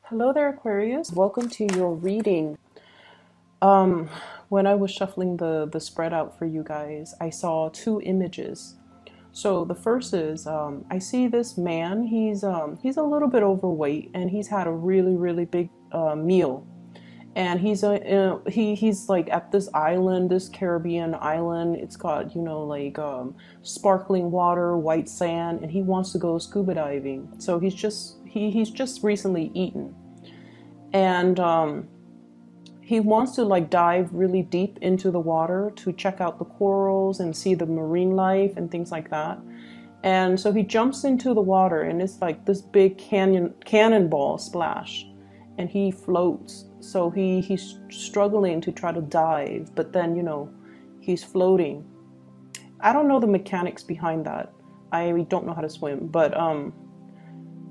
Hello there, Aquarius. Welcome to your reading. Um, when I was shuffling the spread out for you guys, I saw two images. So the first is I see this man. He's a little bit overweight, and he's had a really big meal. And he's like at this island, this Caribbean island. It's got like sparkling water, white sand, and he wants to go scuba diving. So he's just recently eaten, and he wants to like dive really deep into the water to check out the corals and see the marine life and things like that. And so he jumps into the water, and it's like this big cannonball splash, and he floats. So he's struggling to try to dive, but then he's floating. I don't know the mechanics behind that. I don't know how to swim, but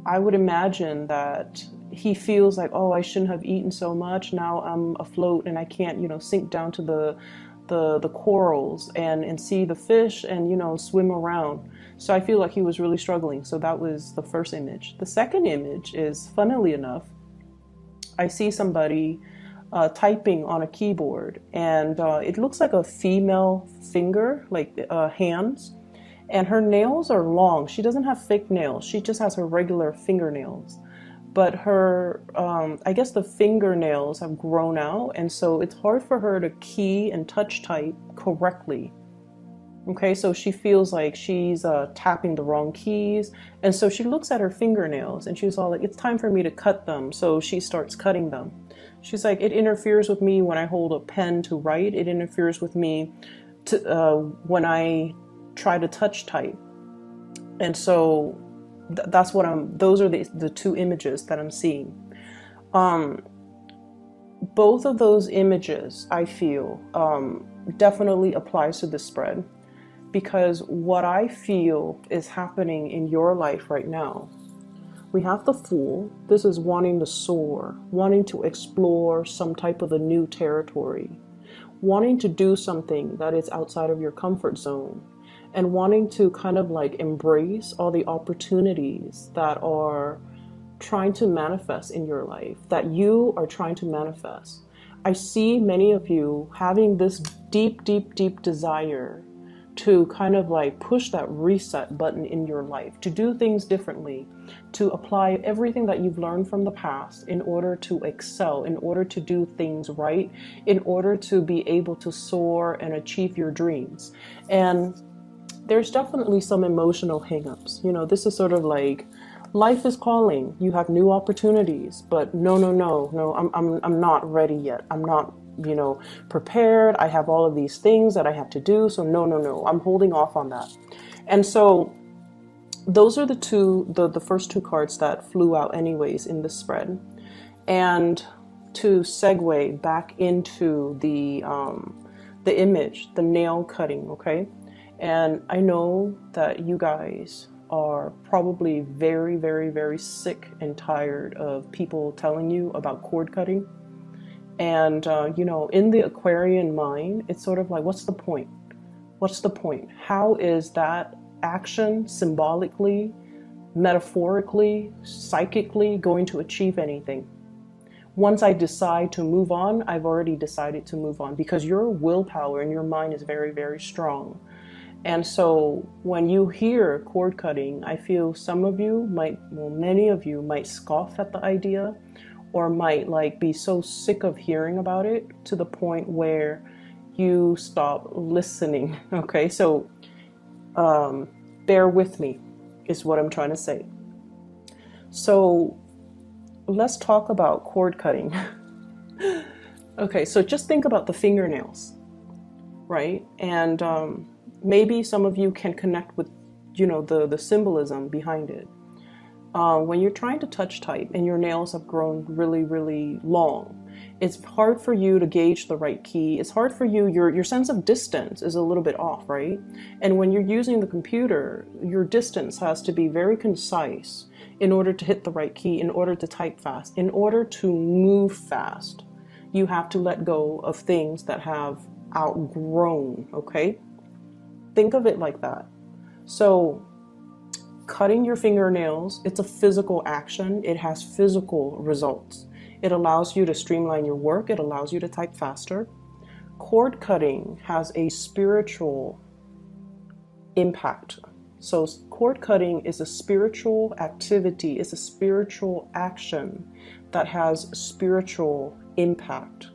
I would imagine that he feels like, oh, I shouldn't have eaten so much. Now I'm afloat and I can't, sink down to the corals and see the fish and, swim around. So I feel like he was really struggling. So that was the first image. The second image is, funnily enough, I see somebody typing on a keyboard, and it looks like a female finger, like hands. And her nails are long. She doesn't have fake nails. She just has her regular fingernails. But her, I guess the fingernails have grown out, and so it's hard for her to key and touch type correctly. Okay, so she feels like she's tapping the wrong keys. And so she looks at her fingernails, and she's all like, it's time for me to cut them. So she starts cutting them. She's like, it interferes with me when I hold a pen to write. It interferes with me when I try to touch type. And so that's what those are the two images that I'm seeing. Both of those images, I feel, definitely applies to this spread, because what I feel is happening in your life right now. We have the Fool. This is wanting to soar, wanting to explore some type of a new territory, wanting to do something that is outside of your comfort zone, and wanting to kind of like embrace all the opportunities that are trying to manifest in your life, that you are trying to manifest. I see many of you having this deep desire to kind of like push that reset button in your life, to do things differently, to apply everything that you've learned from the past in order to excel, in order to do things right, in order to be able to soar and achieve your dreams. And there's definitely some emotional hangups. This is sort of like life is calling. You have new opportunities, but no, I'm not ready yet. I'm not prepared. I have all of these things that I have to do. So no, I'm holding off on that. And so those are the first two cards that flew out anyways in the spread. And to segue back into the image, the nail cutting, okay? And I know that you guys are probably very sick and tired of people telling you about cord cutting. And, in the Aquarian mind, it's sort of like, what's the point? What's the point? How is that action symbolically, metaphorically, psychically going to achieve anything? Once I decide to move on, I've already decided to move on, because your willpower and your mind is very strong. And so when you hear cord cutting, I feel many of you might scoff at the idea, or might like be so sick of hearing about it to the point where you stop listening. Okay, so bear with me is what I'm trying to say. So let's talk about cord cutting. Okay, so just think about the fingernails, right? And maybe some of you can connect with the symbolism behind it. When you're trying to touch type and your nails have grown really long, it's hard for you to gauge the right key. It's hard for you, your sense of distance is a little bit off, right? And when you're using the computer, your distance has to be very concise in order to hit the right key, in order to type fast, in order to move fast. You have to let go of things that have outgrown, okay? Think of it like that. So Cutting your fingernails, it's a physical action. It has physical results. It allows you to streamline your work. It allows you to type faster. Cord cutting has a spiritual impact. So cord cutting is a spiritual activity. It's a spiritual action that has spiritual impact.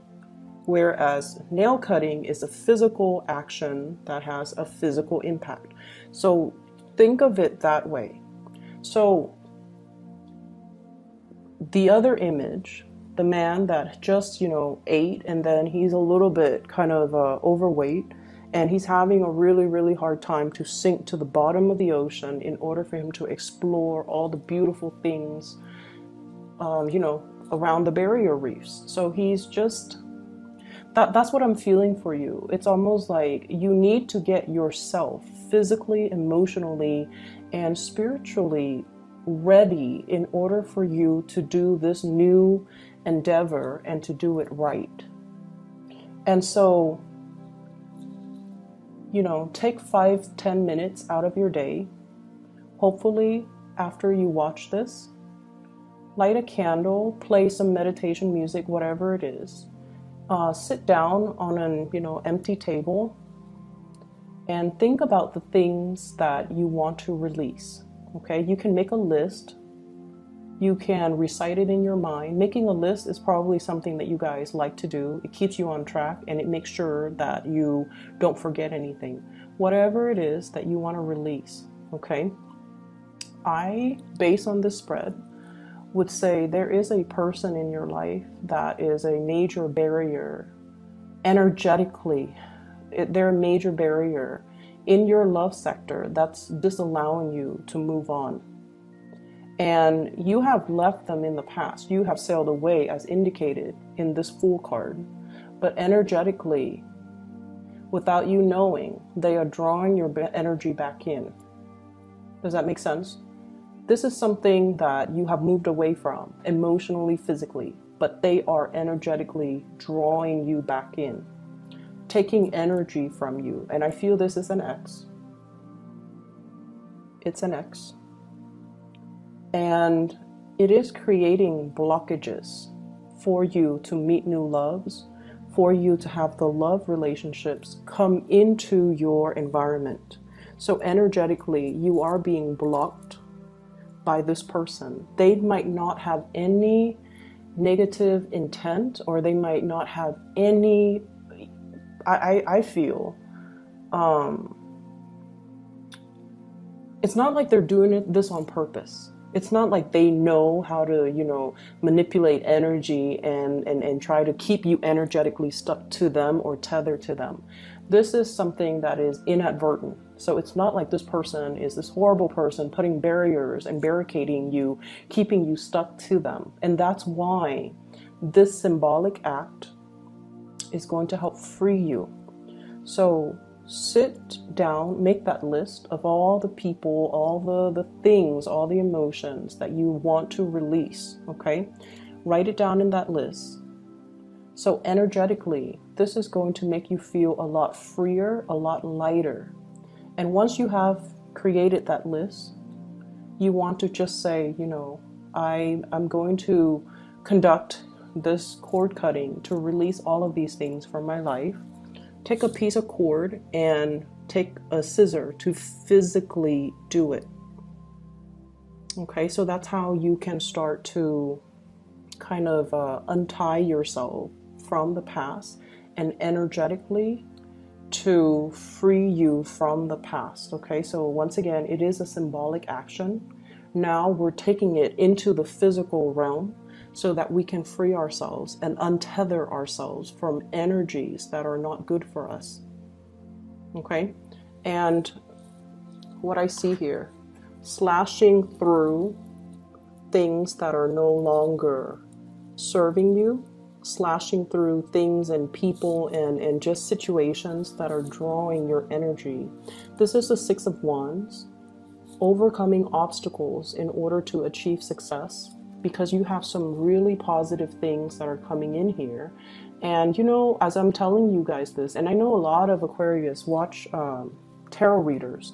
Whereas nail cutting is a physical action that has a physical impact. So think of it that way. So the other image, the man that just, ate, and then he's a little bit kind of overweight, and he's having a really, really hard time to sink to the bottom of the ocean in order for him to explore all the beautiful things, around the barrier reefs. So he's just, that's what I'm feeling for you. It's almost like you need to get yourself physically, emotionally, and spiritually ready in order for you to do this new endeavor and to do it right. And so, take 5-10 minutes out of your day. Hopefully, after you watch this, light a candle, play some meditation music, whatever it is. Sit down on an empty table and think about the things that you want to release. Okay, you can make a list. You can recite it in your mind. Making a list is probably something that you guys like to do. It keeps you on track and it makes sure that you don't forget anything. Whatever it is that you want to release, okay? I, based on this spread, would say there is a person in your life that is a major barrier energetically. They're a major barrier in your love sector that's disallowing you to move on. And you have left them in the past. You have sailed away as indicated in this Fool card. But energetically, without you knowing, they are drawing your energy back in. Does that make sense? This is something that you have moved away from, emotionally, physically, but they are energetically drawing you back in, taking energy from you. And I feel this is an X. It's an X. And it is creating blockages for you to meet new loves, for you to have the love relationships come into your environment. So energetically, you are being blocked by this person. They might not have any negative intent, or they might not have any, I feel, it's not like they're doing this on purpose. It's not like they know how to, manipulate energy and try to keep you energetically stuck to them or tethered to them. This is something that is inadvertent. So it's not like this person is this horrible person putting barriers and barricading you, keeping you stuck to them. And that's why this symbolic act is going to help free you. So sit down, make that list of all the people, all the things, all the emotions that you want to release, okay? Write it down in that list. So energetically, this is going to make you feel a lot freer, a lot lighter. And once you have created that list, you want to just say, I'm going to conduct this cord cutting to release all of these things from my life. Take a piece of cord and take a scissor to physically do it. Okay, so that's how you can start to kind of untie yourself from the past and energetically to free you from the past. Okay, so once again, it is a symbolic action. Now we're taking it into the physical realm so that we can free ourselves and untether ourselves from energies that are not good for us. Okay, and what I see here, slashing through things that are no longer serving you, slashing through things and people and just situations that are drawing your energy. This is the Six of Wands, overcoming obstacles in order to achieve success, because you have some really positive things that are coming in here. And as I'm telling you guys this, and I know a lot of Aquarius watch tarot readers,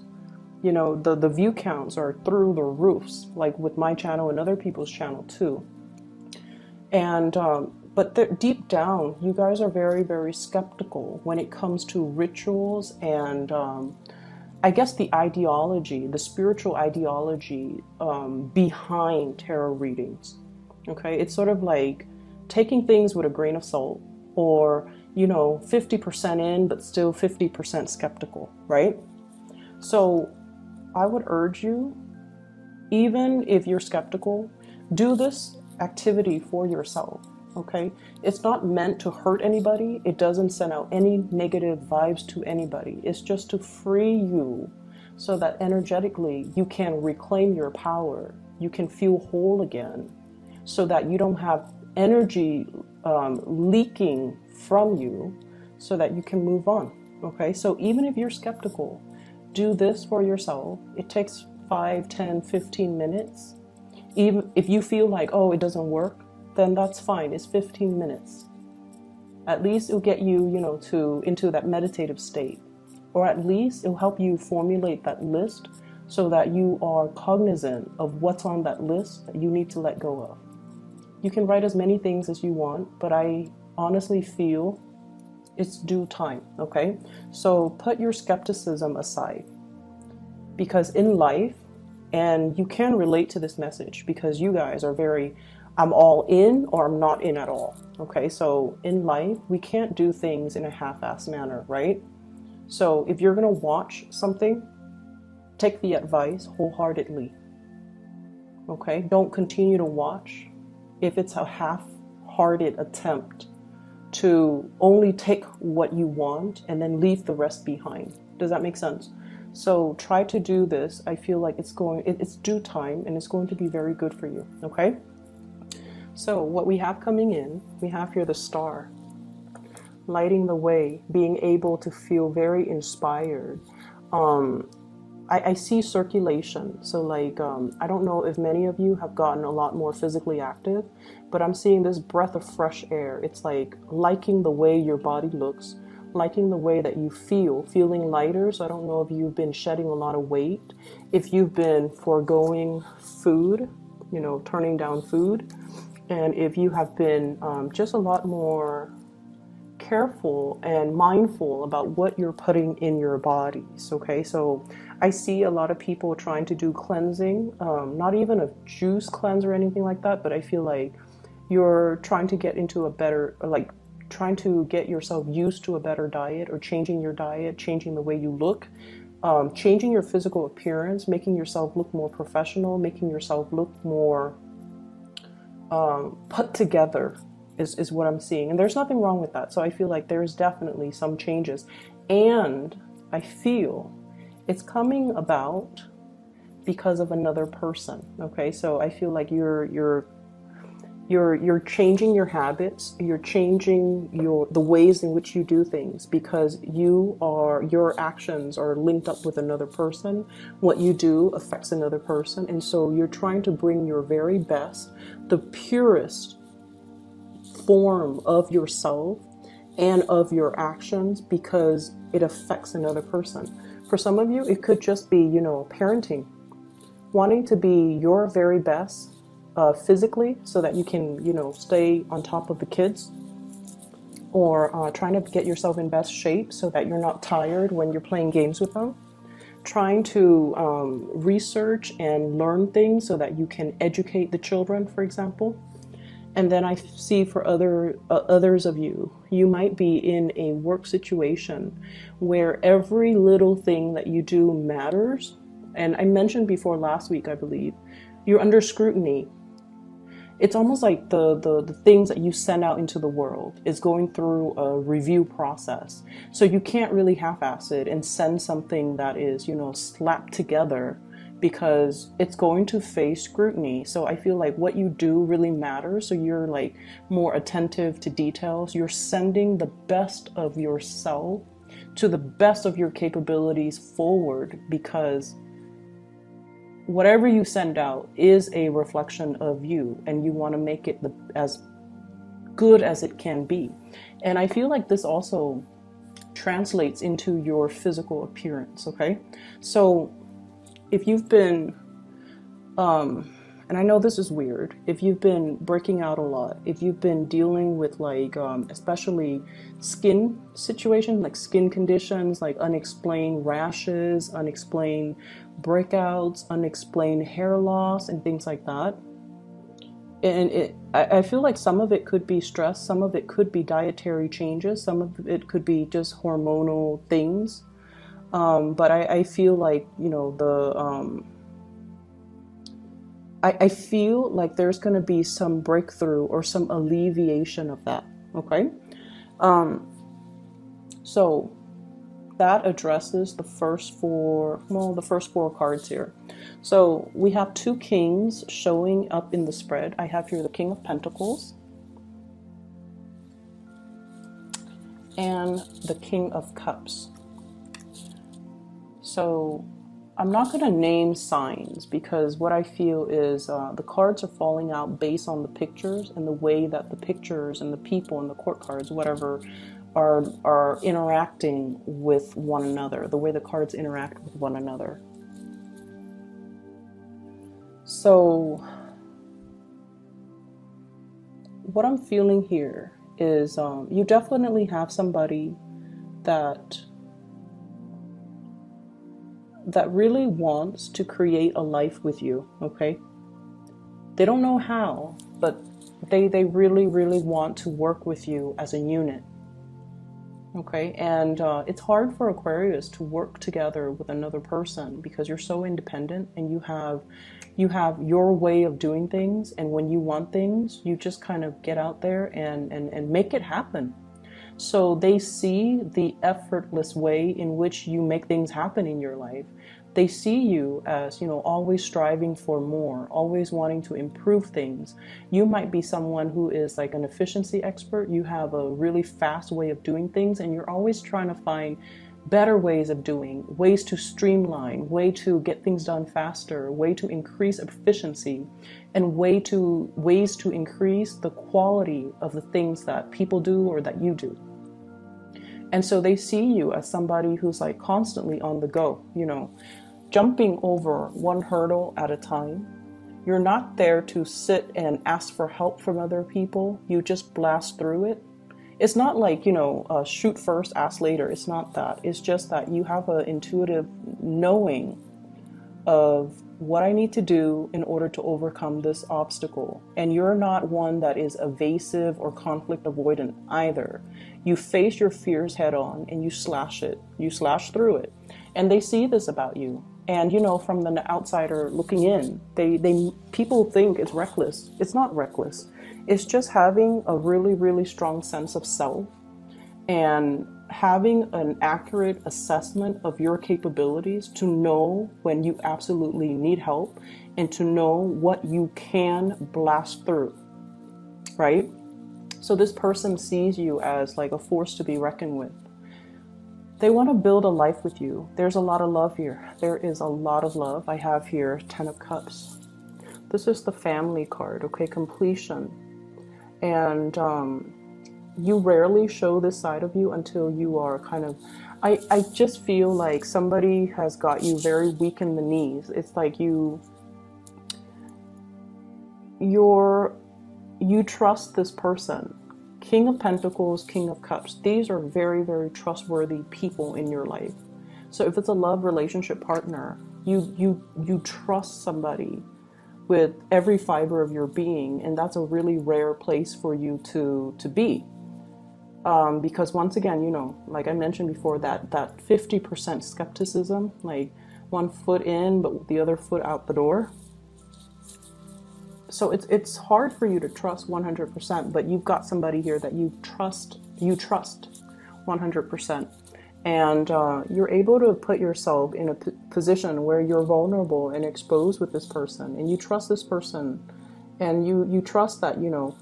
You know, the view counts are through the roofs, like with my channel and other people's channel too. And but deep down, you guys are very, very skeptical when it comes to rituals and I guess the ideology, the spiritual ideology behind tarot readings. Okay, it's sort of like taking things with a grain of salt, or, you know, 50% in, but still 50% skeptical, right? So I would urge you, even if you're skeptical, do this activity for yourself, okay? It's not meant to hurt anybody. It doesn't send out any negative vibes to anybody. It's just to free you so that energetically you can reclaim your power. You can feel whole again so that you don't have energy leaking from you, so that you can move on, okay? So even if you're skeptical, do this for yourself. It takes 5, 10, 15 minutes. Even if you feel like, oh, it doesn't work, then that's fine. It's 15 minutes. At least it'll get you, you know, into that meditative state. Or at least it'll help you formulate that list so that you are cognizant of what's on that list that you need to let go of. You can write as many things as you want, but I honestly feel it's due time, okay? So put your skepticism aside, because in life, and you can relate to this message because you guys are very, I'm all in or I'm not in at all, okay? So in life, we can't do things in a half-assed manner, right? So if you're gonna watch something, take the advice wholeheartedly, okay? Don't continue to watch if it's a half-hearted attempt to only take what you want and then leave the rest behind. Does that make sense? So try to do this. I feel like it's due time and it's going to be very good for you, okay? So what we have coming in, we have here the star, lighting the way, being able to feel very inspired. I see circulation. So like, I don't know if many of you have gotten a lot more physically active, but I'm seeing this breath of fresh air. It's like liking the way your body looks, liking the way that you feel, feeling lighter. So I don't know if you've been shedding a lot of weight, if you've been foregoing food, you know, turning down food, and if you have been just a lot more careful and mindful about what you're putting in your bodies, okay? So I see a lot of people trying to do cleansing, not even a juice cleanse or anything like that, but I feel like you're trying to get into a better, like trying to get yourself used to a better diet, or changing your diet, changing the way you look, changing your physical appearance, making yourself look more professional, making yourself look more put together is what I'm seeing. And there's nothing wrong with that. So I feel like there's definitely some changes. And I feel it's coming about because of another person. Okay, so I feel like you're changing your habits, you're changing the ways in which you do things, because your actions are linked up with another person. What you do affects another person, and so you're trying to bring your very best, the purest form of yourself and of your actions, because it affects another person. For some of you, it could just be, you know, parenting, wanting to be your very best physically so that you can, you know, stay on top of the kids, or trying to get yourself in best shape so that you're not tired when you're playing games with them, trying to research and learn things so that you can educate the children, for example. And then I see for others of you, you might be in a work situation where every little thing that you do matters. And I mentioned before last week, I believe, you're under scrutiny. It's almost like the things that you send out into the world is going through a review process. So you can't really half-ass it and send something that is, you know, slapped together, because it's going to face scrutiny. So I feel like what you do really matters. So you're like more attentive to details. You're sending the best of yourself to the best of your capabilities forward, because whatever you send out is a reflection of you, and you want to make it as good as it can be. And I feel like this also translates into your physical appearance, okay? So if you've been, and I know this is weird, if you've been breaking out a lot, if you've been dealing with like, especially skin situations, like skin conditions, like unexplained rashes, unexplained breakouts, unexplained hair loss, and things like that. And I feel like some of it could be stress, some of it could be dietary changes, some of it could be just hormonal things. But I feel like, you know, I feel like there's going to be some breakthrough or some alleviation of that. Okay. So that addresses the first four, well, the first four cards here. So we have two kings showing up in the spread. I have here the King of Pentacles and the King of Cups. So I'm not going to name signs because what I feel is the cards are falling out based on the pictures and the way that the pictures and the people and the court cards, whatever, are interacting with one another, the way the cards interact with one another. So what I'm feeling here is you definitely have somebody that really wants to create a life with you, okay? They don't know how, but they really, really want to work with you as a unit. Okay, and it's hard for Aquarius to work together with another person because you're so independent and you have your way of doing things, and when you want things, you just kind of get out there and make it happen. So they see the effortless way in which you make things happen in your life. They see you as, you know, always striving for more, always wanting to improve things. You might be someone who is like an efficiency expert. You have a really fast way of doing things, and you're always trying to find better ways of doing, ways to streamline, way to get things done faster, way to increase efficiency, and ways to increase the quality of the things that people do or that you do. And so they see you as somebody who's like constantly on the go, you know, jumping over one hurdle at a time. You're not there to sit and ask for help from other people. You just blast through it. It's not like, you know, shoot first, ask later. It's not that. It's just that you have an intuitive knowing of what I need to do in order to overcome this obstacle. And you're not one that is evasive or conflict avoidant either. You face your fears head on and you slash it. You slash through it. And they see this about you. And, you know, from the outsider looking in, people think it's reckless. It's not reckless. It's just having a really, really strong sense of self and having an accurate assessment of your capabilities to know when you absolutely need help and to know what you can blast through, right? So this person sees you as like a force to be reckoned with. They want to build a life with you. There's a lot of love here. There is a lot of love. I have here 10 of Cups. This is the family card, okay? Completion. And you rarely show this side of you until you are kind of, I just feel like somebody has got you very weak in the knees. It's like you trust this person. King of Pentacles, King of Cups. These are very, very trustworthy people in your life. So if it's a love relationship partner, you trust somebody with every fiber of your being, and that's a really rare place for you to be. Because once again, you know, like I mentioned before, that 50% skepticism, like one foot in but the other foot out the door. So it's hard for you to trust 100%, but you've got somebody here that you trust 100%. And you're able to put yourself in a position where you're vulnerable and exposed with this person, and you trust this person, and you trust that, you know,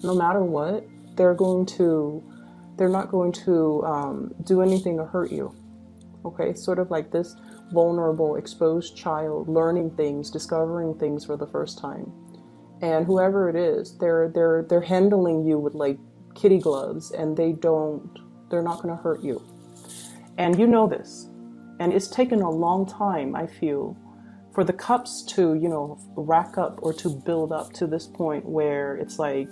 no matter what, they're not going to do anything to hurt you. Okay, sort of like this vulnerable, exposed child learning things, discovering things for the first time. And whoever it is, they're handling you with like kitty gloves, and they're not going to hurt you. And you know this. And it's taken a long time, I feel, for the cups to, you know, rack up or to build up to this point where it's like,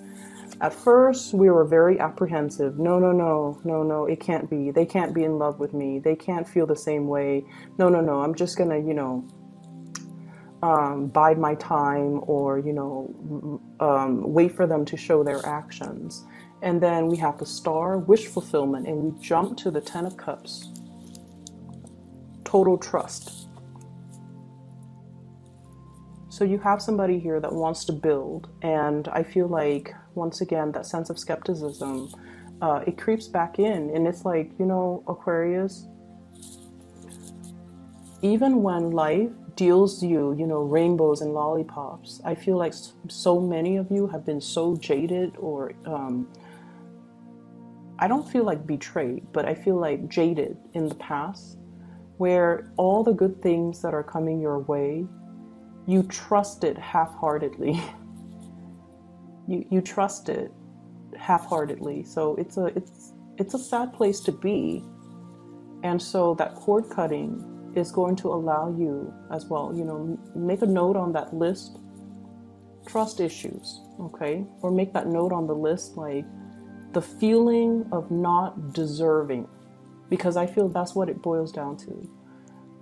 at first we were very apprehensive. No, no, no, no, no, it can't be. They can't be in love with me. They can't feel the same way. No, no, no, I'm just gonna, you know, bide my time, or, you know, wait for them to show their actions. And then we have the Star, wish fulfillment, and we jump to the Ten of Cups, total trust. So you have somebody here that wants to build, and I feel like, once again, that sense of skepticism, it creeps back in, and it's like, you know, Aquarius, even when life deals you, you know, rainbows and lollipops, I feel like so many of you have been so jaded, or I don't feel like betrayed, but I feel like jaded in the past, where all the good things that are coming your way, you trust it half-heartedly. you trust it half-heartedly. So it's a sad place to be. And so that cord cutting is going to allow you as well, you know, make a note on that list, trust issues, okay? Or make that note on the list, like the feeling of not deserving, because I feel that's what it boils down to.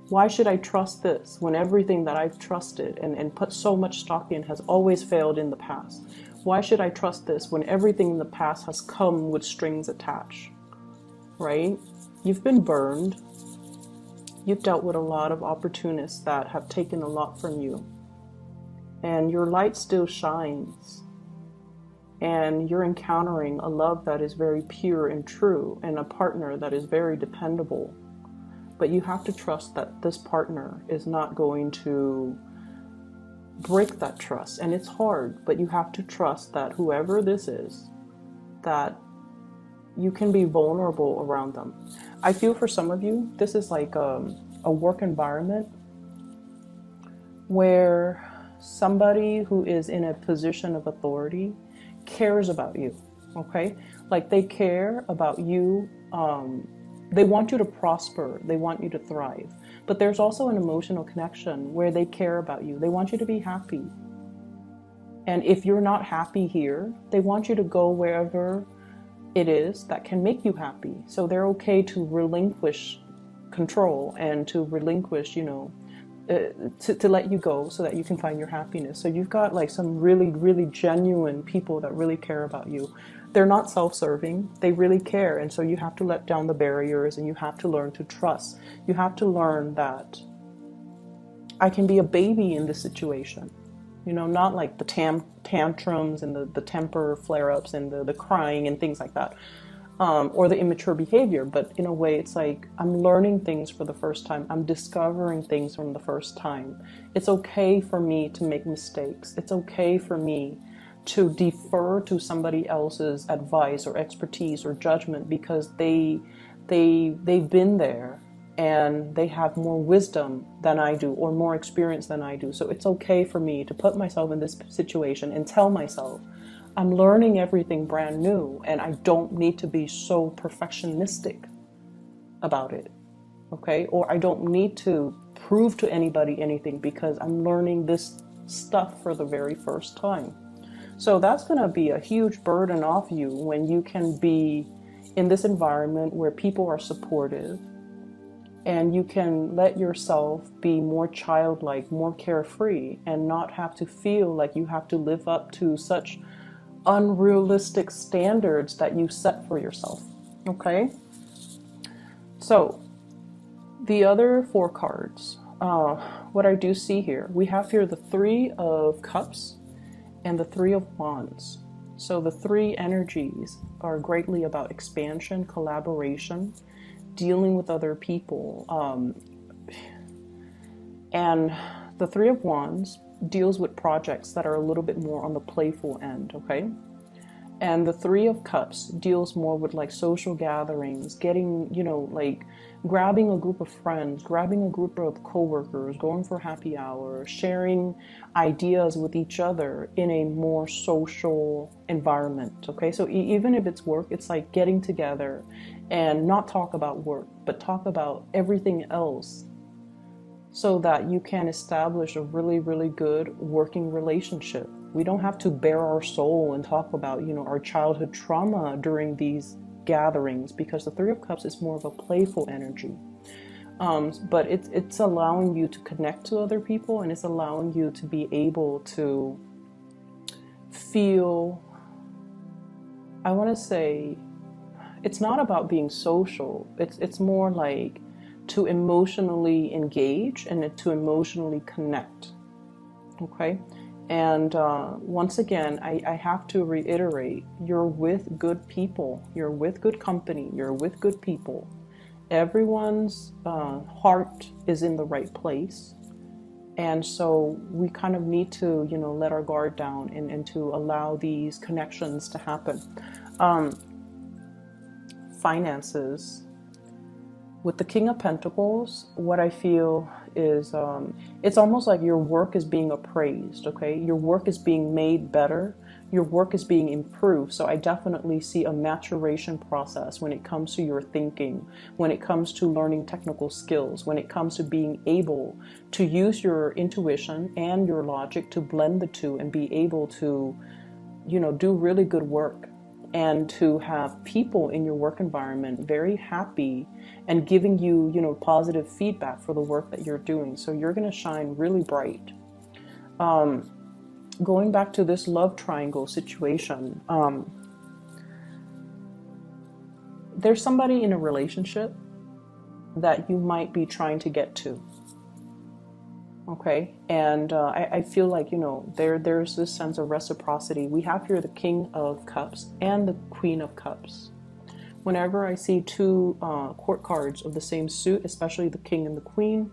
Why should I trust this when everything that I've trusted and put so much stock in has always failed in the past? Why should I trust this when everything in the past has come with strings attached, right? You've been burned. You've dealt with a lot of opportunists that have taken a lot from you. And your light still shines. And you're encountering a love that is very pure and true, and a partner that is very dependable. But you have to trust that this partner is not going to break that trust. And it's hard, but you have to trust that whoever this is, that you can be vulnerable around them. I feel for some of you, this is like a work environment where somebody who is in a position of authority cares about you, okay? Like they care about you. They want you to prosper. They want you to thrive. But there's also an emotional connection where they care about you. They want you to be happy. And if you're not happy here, they want you to go wherever it is that can make you happy. So they're okay to relinquish control and to relinquish, you know, to let you go so that you can find your happiness. So you've got like some really, really genuine people that really care about you. They're not self-serving. They really care. And so you have to let down the barriers, and you have to learn to trust. You have to learn that I can be a baby in this situation. You know, not like the tantrums and the temper flare-ups and the crying and things like that, or the immature behavior. But in a way, it's like I'm learning things for the first time. I'm discovering things from the first time. It's okay for me to make mistakes. It's okay for me to defer to somebody else's advice or expertise or judgment, because they've been there. And they have more wisdom than I do, or more experience than I do. So it's okay for me to put myself in this situation and tell myself, I'm learning everything brand new, and I don't need to be so perfectionistic about it, okay? Or I don't need to prove to anybody anything, because I'm learning this stuff for the very first time. So that's going to be a huge burden off you when you can be in this environment where people are supportive, and you can let yourself be more childlike, more carefree, and not have to feel like you have to live up to such unrealistic standards that you set for yourself. Okay? So, the other four cards, what I do see here, we have here the Three of Cups and the Three of Wands. So the three energies are greatly about expansion, collaboration, dealing with other people, and the Three of Wands deals with projects that are a little bit more on the playful end, okay? And the Three of Cups deals more with like social gatherings, getting, you know, like grabbing a group of friends, grabbing a group of coworkers, going for happy hour, sharing ideas with each other in a more social environment, okay? So even if it's work, it's like getting together and not talk about work, but talk about everything else so that you can establish a really, really good working relationship. We don't have to bare our soul and talk about, our childhood trauma during these gatherings, because the Three of Cups is more of a playful energy. But it's allowing you to connect to other people, and it's allowing you to be able to feel, I want to say, it's not about being social. It's more like to emotionally engage and to emotionally connect. Okay? And once again, I have to reiterate, you're with good people. You're with good company. You're with good people. Everyone's heart is in the right place. And so we kind of need to, let our guard down and to allow these connections to happen. Finances. With the King of Pentacles, what I feel is it's almost like your work is being appraised, okay? Your work is being made better. Your work is being improved. So I definitely see a maturation process when it comes to your thinking, when it comes to learning technical skills, when it comes to being able to use your intuition and your logic to blend the two and be able to, do really good work, and to have people in your work environment very happy and giving you, positive feedback for the work that you're doing. So you're going to shine really bright. Going back to this love triangle situation, there's somebody in a relationship that you might be trying to get to. Okay, and I feel like, there's this sense of reciprocity. We have here the King of Cups and the Queen of Cups. Whenever I see two court cards of the same suit, especially the King and the Queen,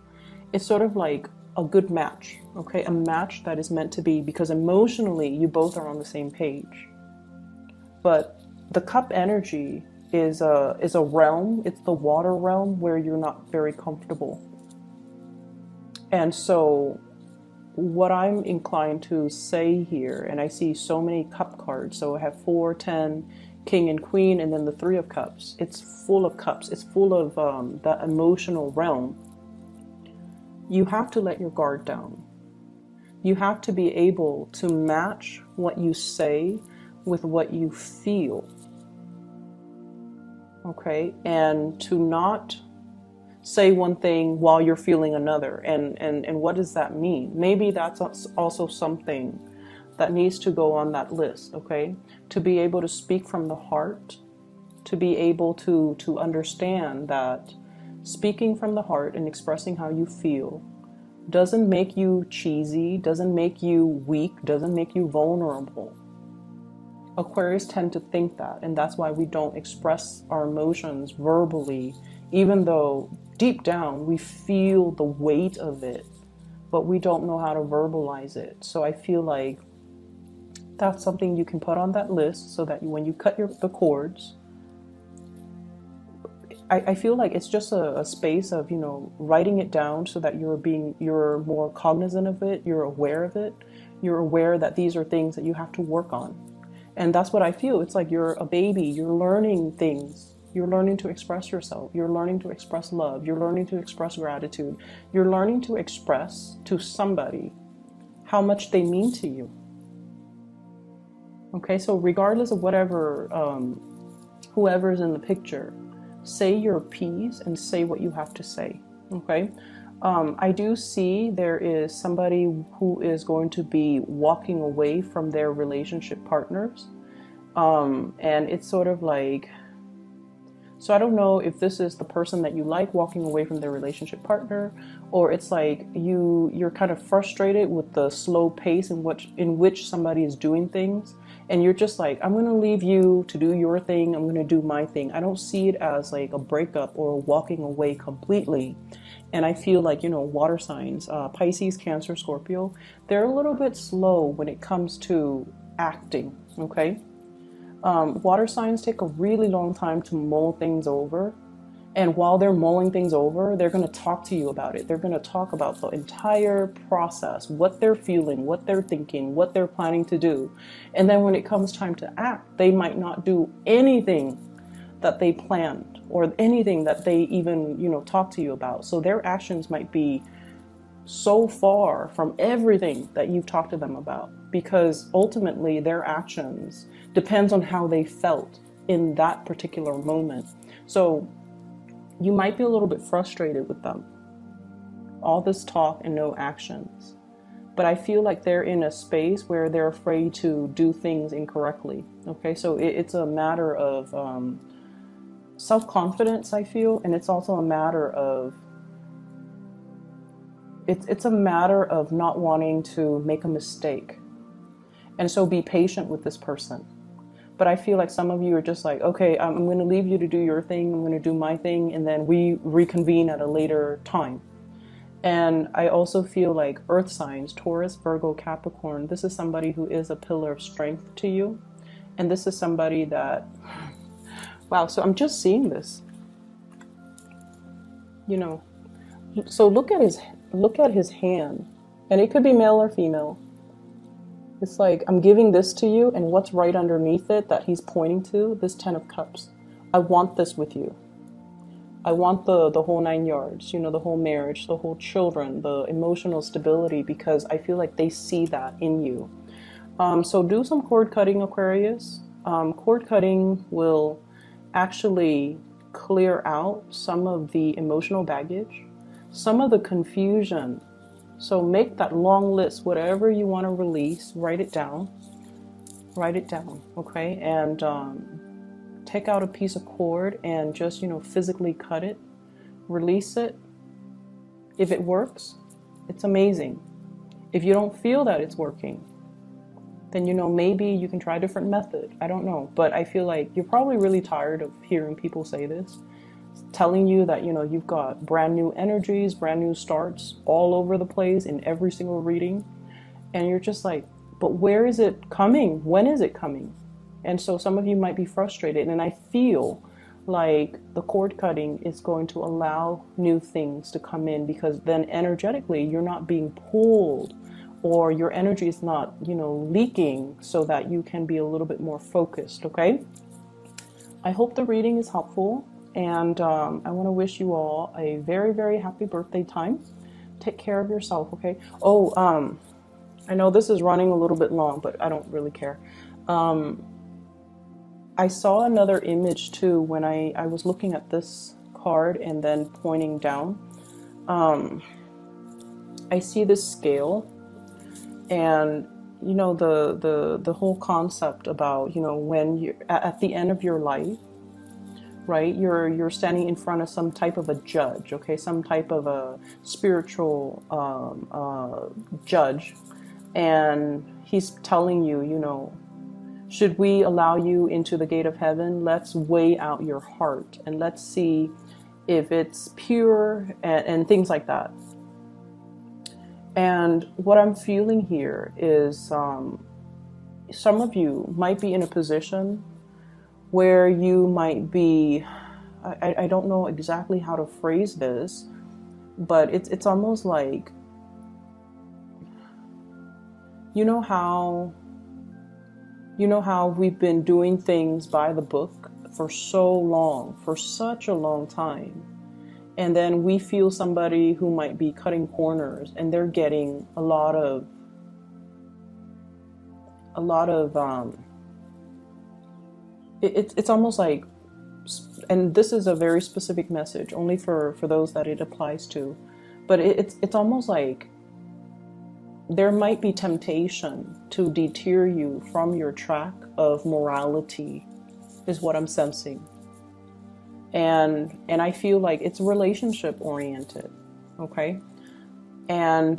it's sort of like a good match, okay? A match that is meant to be, because emotionally you both are on the same page. But the cup energy is a realm, it's the water realm where you're not very comfortable. And so what I'm inclined to say here, and I see so many cup cards, so I have 4, 10, King and Queen, and then the Three of Cups. It's full of cups. It's full of that emotional realm. You have to let your guard down. You have to be able to match what you say with what you feel. Okay? And to not say one thing while you're feeling another. And what does that mean? Maybe that's also something that needs to go on that list, okay? To be able to speak from the heart, to be able to understand that speaking from the heart and expressing how you feel doesn't make you cheesy, doesn't make you weak, doesn't make you vulnerable. Aquarius tend to think that, and that's why we don't express our emotions verbally, even though deep down we feel the weight of it, but we don't know how to verbalize it. So I feel like that's something you can put on that list, so that when you cut the cords, I feel like it's just a space of, writing it down so that you're more cognizant of it, you're aware of it, you're aware that these are things that you have to work on. And that's what I feel. It's like you're a baby, you're learning things. You're learning to express yourself. You're learning to express love. You're learning to express gratitude. You're learning to express to somebody how much they mean to you. Okay, so regardless of whatever, whoever's in the picture, say your piece and say what you have to say. Okay, I do see there is somebody who is going to be walking away from their relationship partners. And it's sort of like, so I don't know if this is the person that you like walking away from their relationship partner, or it's like you're kind of frustrated with the slow pace in which somebody is doing things, and you're just like, I'm going to leave you to do your thing, I'm going to do my thing. I don't see it as like a breakup or a walking away completely. And I feel like, water signs, Pisces, Cancer, Scorpio, they're a little bit slow when it comes to acting, okay? Water signs take a really long time to mull things over. And while they're mulling things over, they're going to talk to you about it. They're going to talk about the entire process, what they're feeling, what they're thinking, what they're planning to do. And then when it comes time to act, they might not do anything that they planned or anything that they even, talk to you about. So their actions might be so far from everything that you've talked to them about, because ultimately their actions depends on how they felt in that particular moment. So you might be a little bit frustrated with them. All this talk and no actions. But I feel like they're in a space where they're afraid to do things incorrectly. Okay, so it's a matter of self-confidence, I feel, and it's also a matter of it's a matter of not wanting to make a mistake. And so be patient with this person. But I feel like some of you are just like, okay, I'm going to leave you to do your thing, I'm going to do my thing, and then we reconvene at a later time. And I also feel like earth signs, Taurus, Virgo, Capricorn, this is somebody who is a pillar of strength to you. And this is somebody that, wow, so I'm just seeing this, you know. So look at his hand, and it could be male or female. It's like, I'm giving this to you, and what's right underneath it that he's pointing to, this 10 of Cups. I want this with you. I want the whole 9 yards, you know, the whole marriage, the whole children, the emotional stability, because I feel like they see that in you. So do some cord cutting, Aquarius. Cord cutting will actually clear out some of the emotional baggage, some of the confusion. So make that long list, whatever you want to release, write it down, okay? And take out a piece of cord and just, you know, physically cut it, release it. If it works, it's amazing. If you don't feel that it's working, then, you know, maybe you can try a different method. I don't know, but I feel like you're probably really tired of hearing people say this, telling you that, you know, you've got brand new energies, brand new starts all over the place in every single reading. And you're just like, but where is it coming? When is it coming? And so some of you might be frustrated. And I feel like the cord cutting is going to allow new things to come in, because then energetically you're not being pulled, or your energy is not, you know, leaking, so that you can be a little bit more focused, okay? I hope the reading is helpful. And I want to wish you all a very, very happy birthday time. Take care of yourself, okay? Oh, I know this is running a little bit long, but I don't really care. I saw another image too when I was looking at this card and then pointing down. I see this scale, and you know, the whole concept about, you know, when you're at the end of your life, right? You're standing in front of some type of a judge, okay? Some type of a spiritual judge. And he's telling you, you know, should we allow you into the gate of heaven? Let's weigh out your heart and let's see if it's pure and things like that. And what I'm feeling here is some of you might be in a position where you might be, I don't know exactly how to phrase this, but it's almost like, you know how we've been doing things by the book for so long, for such a long time, and then we feel somebody who might be cutting corners and they're getting a lot of it's almost like, and this is a very specific message only for those that it applies to, but it's almost like there might be temptation to deter you from your track of morality, is what I'm sensing. And I feel like it's relationship oriented, okay? And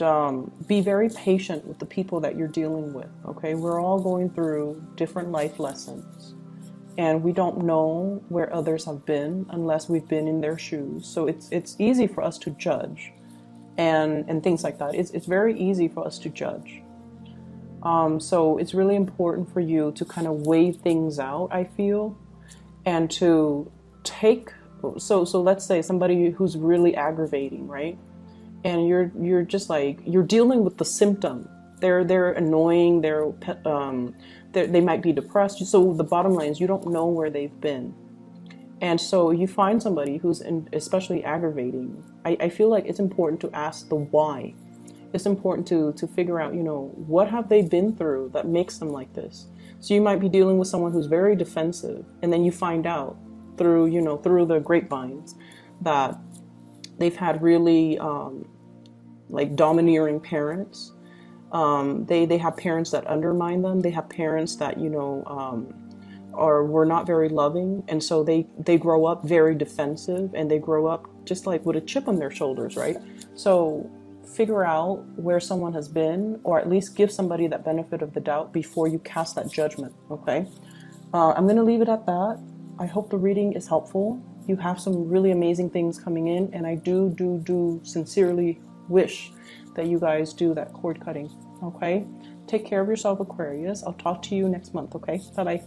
be very patient with the people that you're dealing with, okay? We're all going through different life lessons, and we don't know where others have been unless we've been in their shoes. So it's easy for us to judge and things like that. It's very easy for us to judge. So it's really important for you to kind of weigh things out, I feel, and to take, so let's say somebody who's really aggravating, right? And you're just like, you're dealing with the symptom. They're annoying, they might be depressed. So the bottom line is you don't know where they've been. And so you find somebody who's especially aggravating. I feel like it's important to ask the why. it's important to figure out, you know, what have they been through that makes them like this. So you might be dealing with someone who's very defensive, and then you find out through, you know, through the grapevines that they've had really like domineering parents. They have parents that undermine them. They have parents that, you know, or were not very loving, and so they grow up very defensive, and they grow up just like with a chip on their shoulders, right? So figure out where someone has been, or at least give somebody that benefit of the doubt before you cast that judgment. Okay, I'm gonna leave it at that. I hope the reading is helpful. You have some really amazing things coming in, and I do sincerely wish that you guys do that cord cutting. Okay, take care of yourself, Aquarius. I'll talk to you next month. Okay, bye bye.